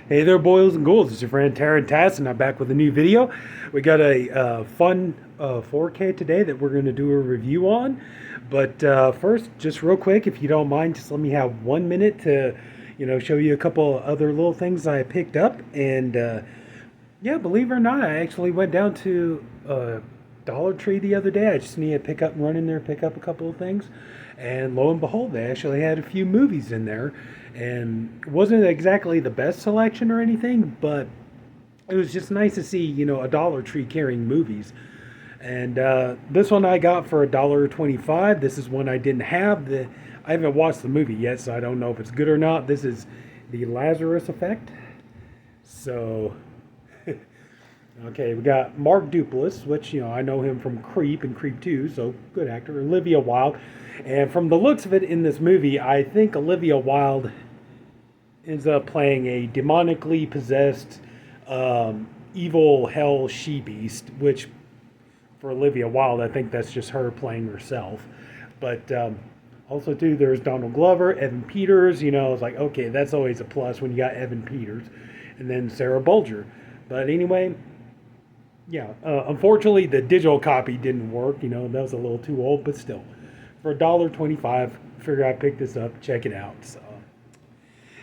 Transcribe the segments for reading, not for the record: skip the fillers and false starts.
Hey there, boys and ghouls. It's your friend Tats, and I'm back with a new video. We got a fun 4K today that we're going to do a review on. But first, just real quick, if you don't mind, just let me have 1 minute to, show you a couple other little things I picked up. And yeah, believe it or not, I actually went down to Dollar Tree the other day. I just needed to pick up and run in there, pick up a couple of things. And lo and behold, they actually had a few movies in there. And it wasn't exactly the best selection or anything, but it was just nice to see, a Dollar Tree carrying movies. And this one I got for $1.25. This is one I didn't have. I haven't watched the movie yet, so I don't know if it's good or not. This is The Lazarus Effect. So, okay, we got Mark Duplass, which, I know him from Creep and Creep 2, so good actor. Olivia Wilde. And from the looks of it in this movie, I think Olivia Wilde ends up playing a demonically possessed evil hell she-beast, which for Olivia Wilde, I think that's just her playing herself. But also, too, there's Donald Glover, Evan Peters. It's like, okay, that's always a plus when you got Evan Peters. And then Sarah Bulger. But anyway, yeah, unfortunately, the digital copy didn't work. That was a little too old, but still. For $1.25, figure I'd pick this up, check it out. So.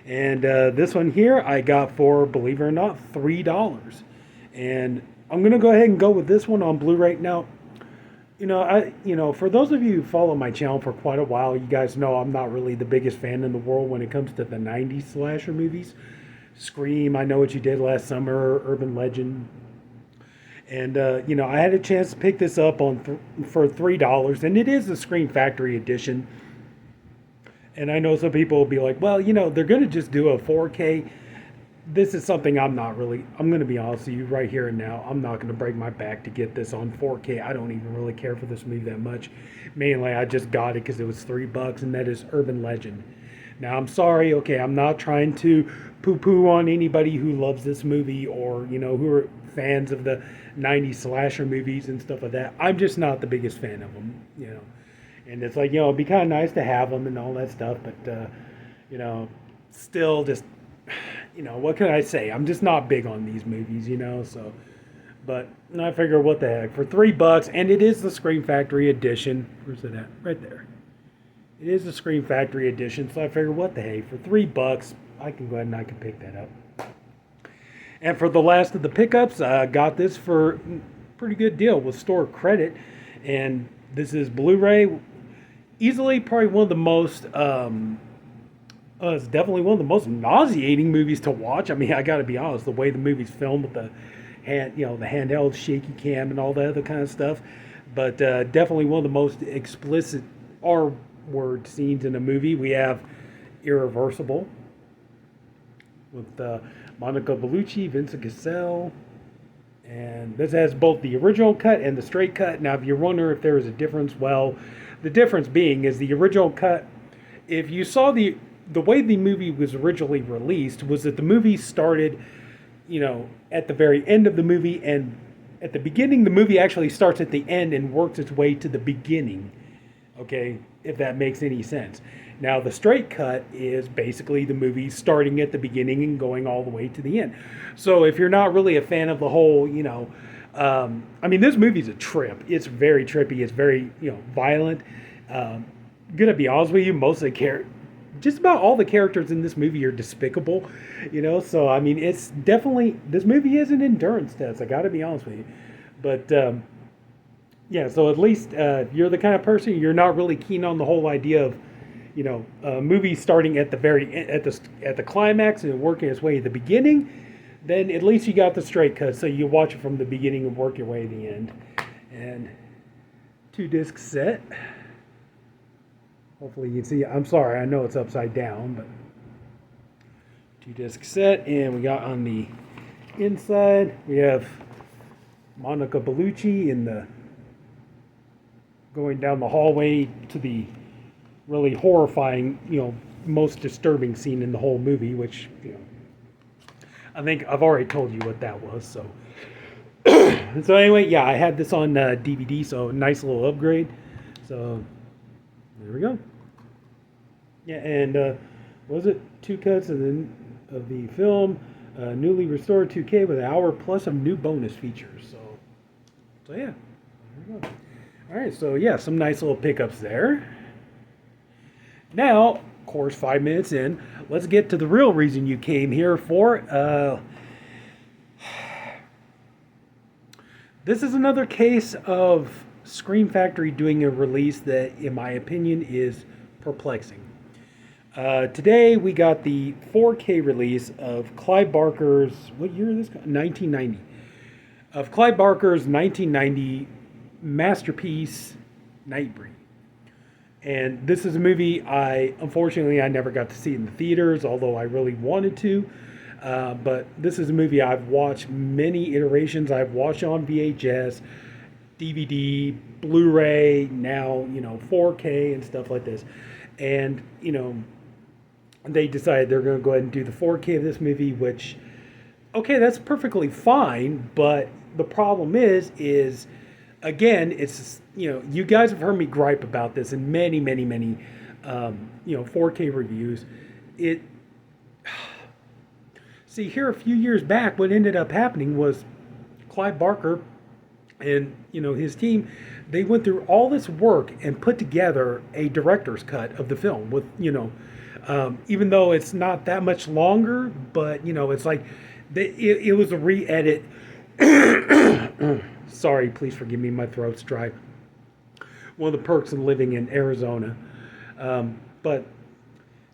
And this one here I got for, believe it or not, $3. And I'm gonna go ahead and go with this one on Blu-ray. Now, for those of you who follow my channel for quite a while, you guys know I'm not really the biggest fan in the world when it comes to the '90s slasher movies. Scream, I Know What You Did Last Summer, Urban Legend. And I had a chance to pick this up for $3, and it is the Scream Factory edition. And I know some people will be like, well, they're going to just do a 4K. This is something I'm going to be honest with you right here and now. I'm not going to break my back to get this on 4K. I don't even really care for this movie that much. Mainly, I just got it because it was $3, and that is Urban Legend. Now, I'm sorry, okay, I'm not trying to poo-poo on anybody who loves this movie or, who are fans of the '90s slasher movies and stuff like that. I'm just not the biggest fan of them. And it's like, it'd be kind of nice to have them and all that stuff, but, still just, what can I say? I'm just not big on these movies, so, but I figure what the heck, for $3, and it is the Scream Factory edition. Where's it at? Right there. It is the Scream Factory edition, so I figure what the heck, for $3, I can go ahead and I can pick that up. And for the last of the pickups, I got this for a pretty good deal with store credit, and this is Blu-ray. Easily probably one of the most, it's definitely one of the most nauseating movies to watch. I mean, I got to be honest, the way the movie's filmed with the the handheld shaky cam and all that other kind of stuff. But definitely one of the most explicit R-word scenes in a movie. We have Irreversible with Monica Bellucci, Vincent Cassell. And this has both the original cut and the straight cut. Now, if you wonder if there is a difference, well, the difference being is the original cut, if you saw the way the movie was originally released, was that the movie started, at the very end of the movie, and at the beginning, the movie actually starts at the end and works its way to the beginning. Okay, if that makes any sense. Now, the straight cut is basically the movie starting at the beginning and going all the way to the end. So if you're not really a fan of the whole, this movie's a trip. It's very trippy. It's very, violent. Gonna be honest with you, most of the just about all the characters in this movie are despicable, So, it's definitely, this movie is an endurance test. I gotta be honest with you. But, yeah, so at least if you're the kind of person, you're not really keen on the whole idea of, a movie starting at the climax and working its way to the beginning, then at least you got the straight cut, so you watch it from the beginning and work your way to the end. And 2-disc set. Hopefully you can see. I'm sorry, I know it's upside down, but 2-disc set, and we got on the inside we have Monica Bellucci in the going down the hallway to the really horrifying, most disturbing scene in the whole movie, which, I think I've already told you what that was. So, so anyway, yeah, I had this on DVD, so nice little upgrade. So there we go. Yeah, and what was it? 2 cuts and then of the film. newly restored 2K with an hour plus of new bonus features. So yeah. There we go. All right, so yeah, some nice little pickups there. Now, of course, 5 minutes in, let's get to the real reason you came here for. This is another case of Scream Factory doing a release that, in my opinion, is perplexing. Today we got the 4K release of Clive Barker's, what year is this? 1990. Of Clive Barker's 1990 masterpiece, Nightbreed. And this is a movie unfortunately, I never got to see in the theaters, although I really wanted to. But this is a movie I've watched many iterations. I've watched on VHS, DVD, Blu-ray, now, 4K and stuff like this. And, they decided they're going to go ahead and do the 4K of this movie, which, okay, that's perfectly fine. But the problem is, again, it's, you guys have heard me gripe about this in many, 4K reviews. See, here a few years back, what ended up happening was Clive Barker and, his team, they went through all this work and put together a director's cut of the film with, even though it's not that much longer, but, it's like, it was a re-edit. Sorry, please forgive me, my throat's dry. One of the perks of living in Arizona. But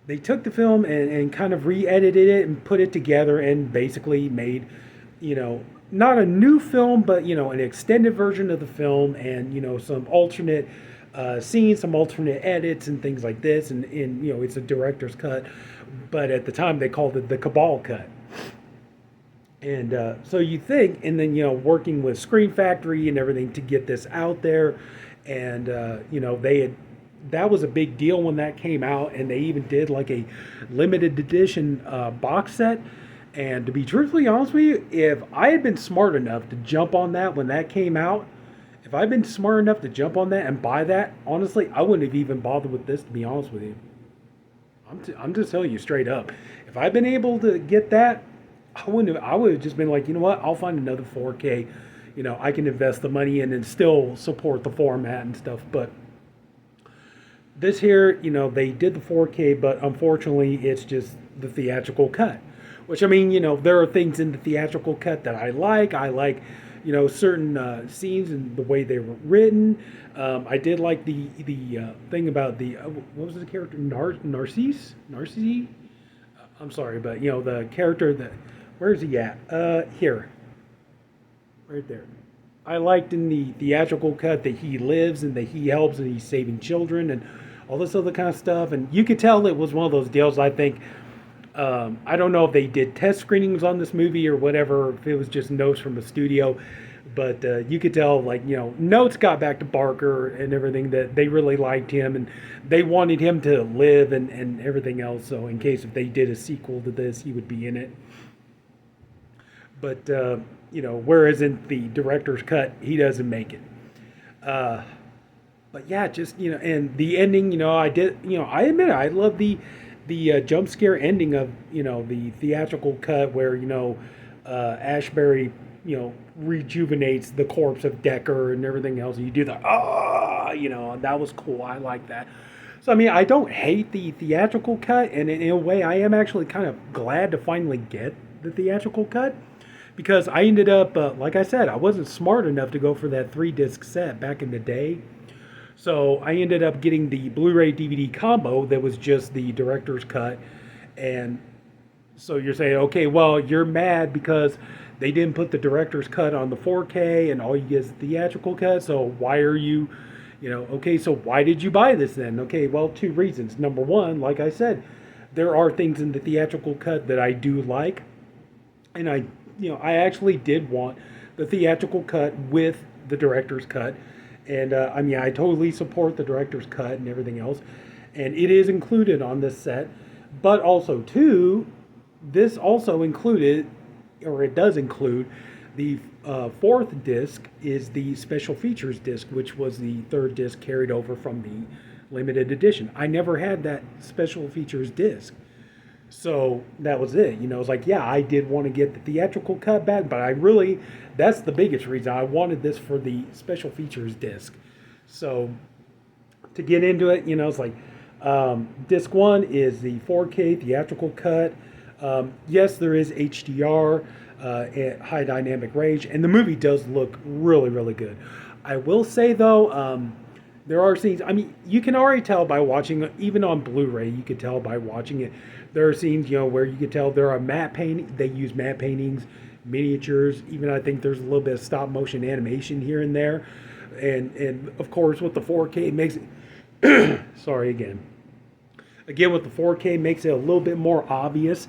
they took the film and kind of re-edited it and put it together and basically made, not a new film, but, an extended version of the film and, some alternate scenes, some alternate edits and things like this. And it's a director's cut. But at the time, they called it the Cabal cut. And so you think, and then, working with Scream Factory and everything to get this out there. And, that was a big deal when that came out. And they even did like a limited edition box set. And to be truthfully honest with you, if I had been smart enough to jump on that when that came out, if I'd been smart enough to jump on that and buy that, honestly, I wouldn't have even bothered with this, to be honest with you. I'm just telling you straight up. If I'd been able to get that, I would have just been like, you know what, I'll find another 4K. I can invest the money in and still support the format and stuff. But this here, they did the 4K, but unfortunately, it's just the theatrical cut. Which, I mean, there are things in the theatrical cut that I like. I like, certain scenes and the way they were written. I did like the thing about the, what was the character? Narcisse? I'm sorry, but, the character that, where is he at? Here. Right there. I liked in the theatrical cut that he lives and that he helps and he's saving children and all this other kind of stuff. And you could tell it was one of those deals, I think. I don't know if they did test screenings on this movie or whatever, if it was just notes from the studio. But you could tell, like, notes got back to Barker and everything that they really liked him and they wanted him to live and everything else. So in case if they did a sequel to this, he would be in it. But, whereas in the director's cut, he doesn't make it. But yeah, just, and the ending, I admit it, I love the jump scare ending of, the theatrical cut where, Ashbury, rejuvenates the corpse of Decker and everything else. And you do the, that was cool. I like that. So, I mean, I don't hate the theatrical cut. And in a way, I am actually kind of glad to finally get the theatrical cut. Because I ended up, like I said, I wasn't smart enough to go for that 3-disc set back in the day. So I ended up getting the Blu-ray DVD combo that was just the director's cut. And so you're saying, okay, well, you're mad because they didn't put the director's cut on the 4K and all you get is the theatrical cut. So why are you, okay, so why did you buy this then? Okay, well, 2 reasons. Number one, like I said, there are things in the theatrical cut that I do like. And I actually did want the theatrical cut with the director's cut. And, I totally support the director's cut and everything else. And it is included on this set. But also, too, this also included, or it does include, the 4th disc is the special features disc, which was the 3rd disc carried over from the limited edition. I never had that special features disc. So that was it. It's like, yeah, I did want to get the theatrical cut back, but that's the biggest reason I wanted this for the special features disc. So to get into it, it's like disc one is the 4K theatrical cut. Yes, there is HDR at high dynamic range, and the movie does look really, really good. I will say though, there are scenes. I mean, you can already tell by watching, even on Blu-ray, you could tell by watching it. There are scenes, where you could tell there are matte painting. They use matte paintings, miniatures. Even I think there's a little bit of stop motion animation here and there, and of course with the 4K it makes it. Sorry again. Again with the 4K makes it a little bit more obvious.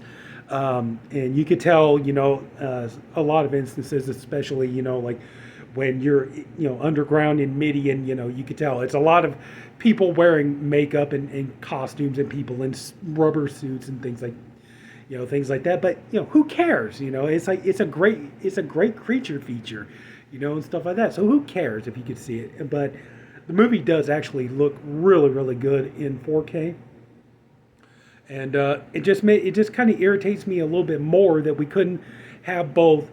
And you could tell, a lot of instances, especially, like when you're, underground in Midian, you could tell it's a lot of people wearing makeup and costumes and people in rubber suits and things like that. But, who cares? It's like, it's a great creature feature, and stuff like that. So who cares if you could see it? But the movie does actually look really, really good in 4K. And it just kind of irritates me a little bit more that we couldn't have both.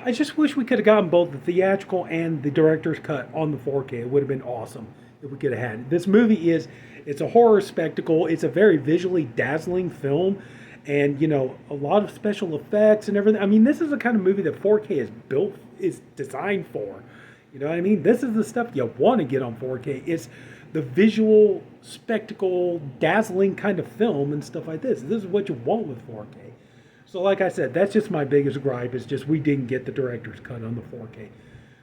I just wish we could have gotten both the theatrical and the director's cut on the 4K. It would have been awesome if we could have had it. This movie it's a horror spectacle. It's a very visually dazzling film, and a lot of special effects and everything. I mean, this is the kind of movie that 4K is designed for. You know what I mean? This is the stuff you want to get on 4K. It's the visual spectacle, dazzling kind of film and stuff like this. This is what you want with 4K. So like I said, that's just my biggest gripe, is just we didn't get the director's cut on the 4K.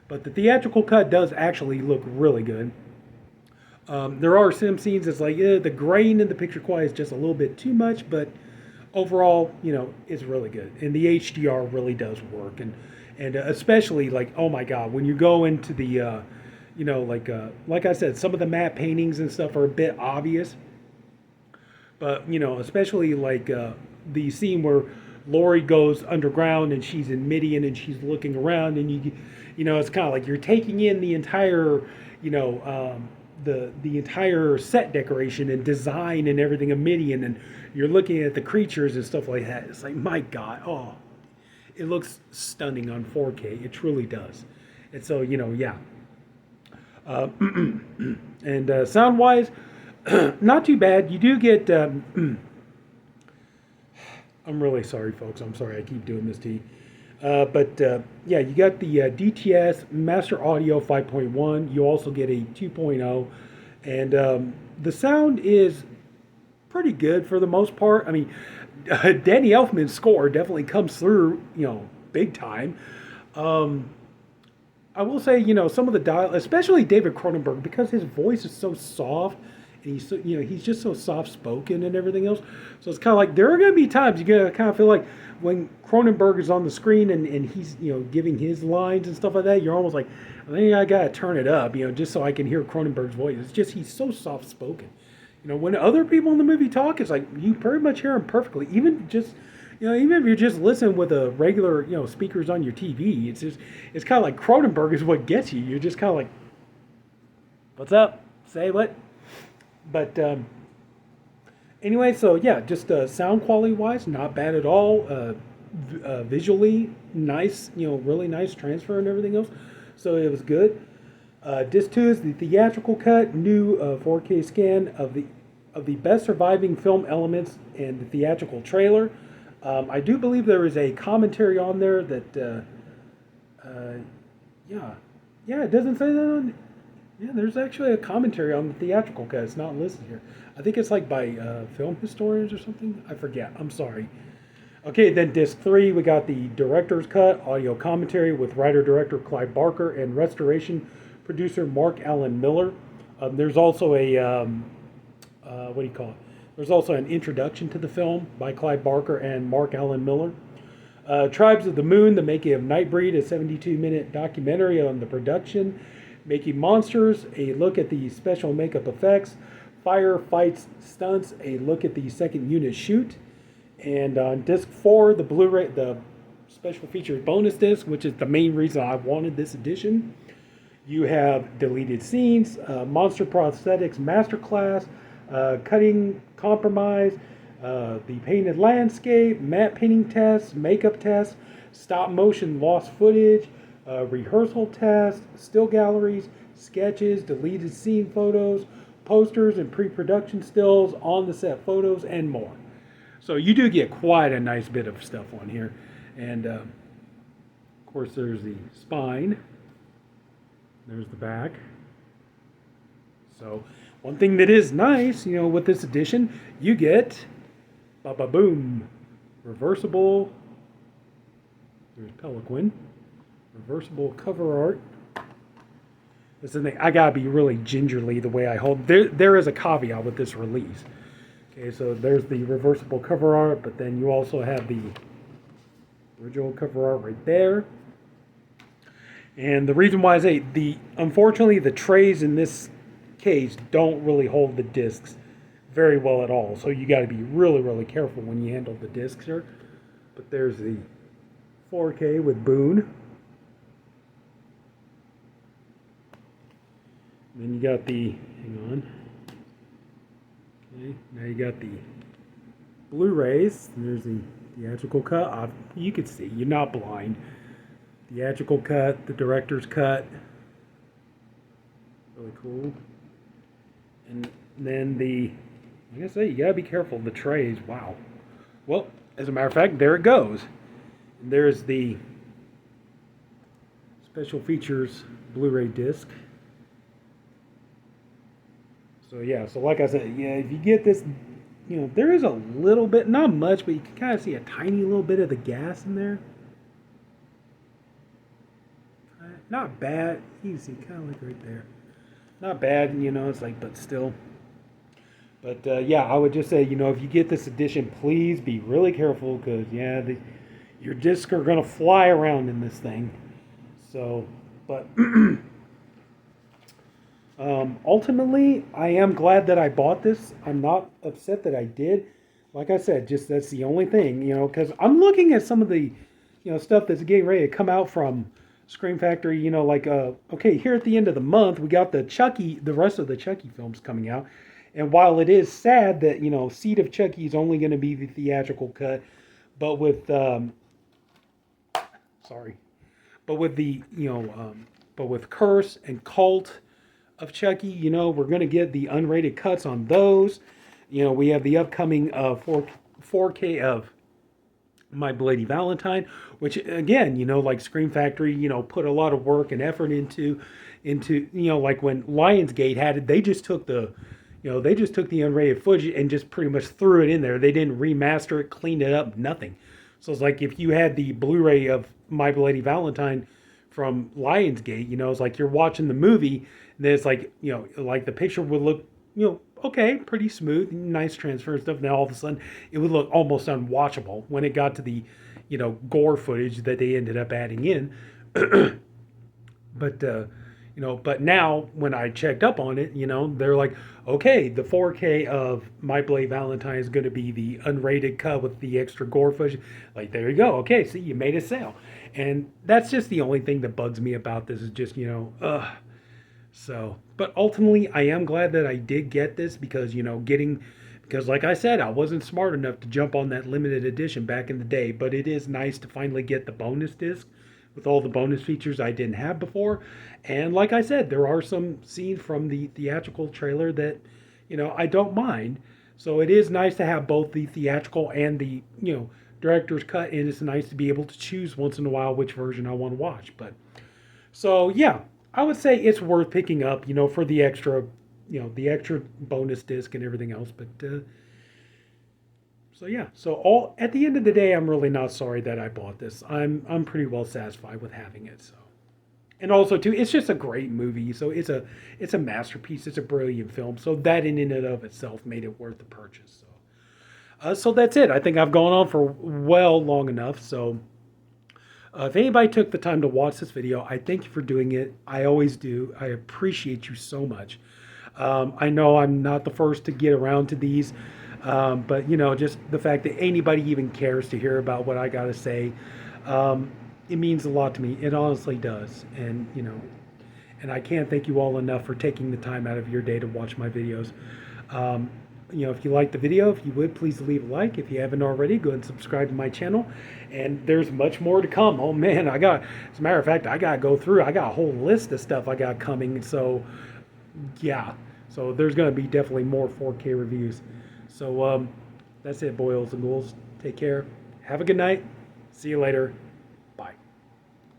But the theatrical cut does actually look really good. There are some scenes that's like, the grain in the picture quality is just a little bit too much, but overall, it's really good. And the HDR really does work. And especially, like, oh my God, when you go into the, like I said, some of the matte paintings and stuff are a bit obvious. But, especially like the scene where Lori goes underground and she's in Midian and she's looking around, and it's kind of like you're taking in the entire, the entire set decoration and design and everything of Midian, and you're looking at the creatures and stuff like that. It's like, my God, oh, it looks stunning on 4K. It truly does. And so, yeah. And sound wise, not too bad. You do get. I'm really sorry, folks. I'm sorry I keep doing this to you. But yeah, you got the DTS Master Audio 5.1. You also get a 2.0. And the sound is pretty good for the most part. I mean, Danny Elfman's score definitely comes through, big time. I will say, some of the dialogue, especially David Cronenberg, because his voice is so soft, and he's so, he's just so soft spoken and everything else. So it's kind of like there are going to be times you're going to kind of feel like when Cronenberg is on the screen and he's giving his lines and stuff like that, you're almost like, I think I got to turn it up, just so I can hear Cronenberg's voice. It's just he's so soft spoken. When other people in the movie talk, it's like you pretty much hear him perfectly. Even if you're just listening with a regular, speakers on your TV, it's kind of like Cronenberg is what gets you. You're just kind of like, what's up? Say what? But anyway, so yeah, just sound quality wise, not bad at all. Visually nice, really nice transfer and everything else. So it was good. Disc 2 is the theatrical cut, new 4K scan of the best surviving film elements and the theatrical trailer. I do believe there is a commentary on there that, it doesn't say that on. Yeah, there's actually a commentary on the theatrical cut. It's not listed here. I think it's like by film historians or something. I forget. I'm sorry. Okay, then disc 3, we got the director's cut, audio commentary with writer-director Clive Barker and restoration producer Mark Allen Miller. There's also a, what do you call it? There's also an introduction to the film by Clive Barker and Mark Allen Miller. Tribes of the Moon, the making of Nightbreed, a 72-minute documentary on the production. Making Monsters, a look at the special makeup effects. Fire Fights Stunts, a look at the second unit shoot. And on disc 4, the Blu-ray, the special features bonus disc, which is the main reason I wanted this edition. You have deleted scenes, monster prosthetics masterclass, cutting compromise, the painted landscape, matte painting test, makeup test, stop motion lost footage, rehearsal test, still galleries, sketches, deleted scene photos, posters and pre-production stills, on the set photos, and more. So you do get quite a nice bit of stuff on here. And of course there's the spine. There's the back. So one thing that is nice, with this edition, you get, ba-ba-boom, reversible, there's Pelican, reversible cover art. This is the thing, I gotta be really gingerly the way I hold. There is a caveat with this release. Okay, so there's the reversible cover art, but then you also have the original cover art right there. And the reason why I say unfortunately the trays in this case don't really hold the discs very well at all. So you got to be really, really careful when you handle the discs here. But there's the 4K with Boone. And then you got the, hang on. Okay, now you got the Blu-rays. There's the theatrical cut. You can see, you're not blind. Theatrical cut, the director's cut. Really cool. And then like I say, you gotta be careful. The trays, wow. Well, as a matter of fact, there it goes. And there's the special features Blu-ray disc. So yeah, so like I said, yeah, if you get this, there is a little bit, not much, but you can kind of see a tiny little bit of the gas in there. Not bad. You can see kind of like right there. Not bad, it's like, but still. But yeah, I would just say, if you get this edition, please be really careful because, yeah, your discs are going to fly around in this thing. So, but ultimately, I am glad that I bought this. I'm not upset that I did. Like I said, just that's the only thing, because I'm looking at some of the, stuff that's getting ready to come out from Scream Factory, okay, here at the end of the month, we got the rest of the Chucky films coming out. And while it is sad that, Seed of Chucky is only going to be the theatrical cut, but with, but with Curse and Cult of Chucky, we're going to get the unrated cuts on those. We have the upcoming 4K of My Bloody Valentine, which again, like Scream Factory, put a lot of work and effort into, like when Lionsgate had it, they just took the unrated footage and just pretty much threw it in there. They didn't remaster it, clean it up, nothing. So it's like if you had the Blu-ray of My Bloody Valentine from Lionsgate, it's like you're watching the movie, and then it's like, like the picture would look, okay, pretty smooth, nice transfer and stuff. Now all of a sudden it would look almost unwatchable when it got to the, gore footage that they ended up adding in. But now when I checked up on it, they're like, okay, the 4K of My Bloody Valentine is going to be the unrated cut with the extra gore footage. Like, there you go. Okay, see, you made a sale. And that's just the only thing that bugs me about this is just, So, but ultimately, I am glad that I did get this because, because like I said, I wasn't smart enough to jump on that limited edition back in the day, but it is nice to finally get the bonus disc with all the bonus features I didn't have before. And like I said, there are some scenes from the theatrical trailer that, I don't mind. So it is nice to have both the theatrical and the, director's cut, and it's nice to be able to choose once in a while which version I want to watch. But so yeah, I would say it's worth picking up, for the extra, the extra bonus disc and everything else. But so yeah, so at the end of the day, I'm really not sorry that I bought this. I'm pretty well satisfied with having it. So, and also too, it's just a great movie. So it's a masterpiece. It's a brilliant film. So that in and of itself made it worth the purchase. So that's it. I think I've gone on for long enough. So if anybody took the time to watch this video, I thank you for doing it. I always do. I appreciate you so much. I know I'm not the first to get around to these, but just the fact that anybody even cares to hear about what I got to say, it means a lot to me. It honestly does. And, and I can't thank you all enough for taking the time out of your day to watch my videos. if you like the video, if you would, please leave a like. If you haven't already, go ahead and subscribe to my channel. And there's much more to come. Oh man, as a matter of fact, I got to go through. I got a whole list of stuff I got coming. So, yeah. So there's going to be definitely more 4K reviews. So, that's it, boils and ghouls. Take care. Have a good night. See you later.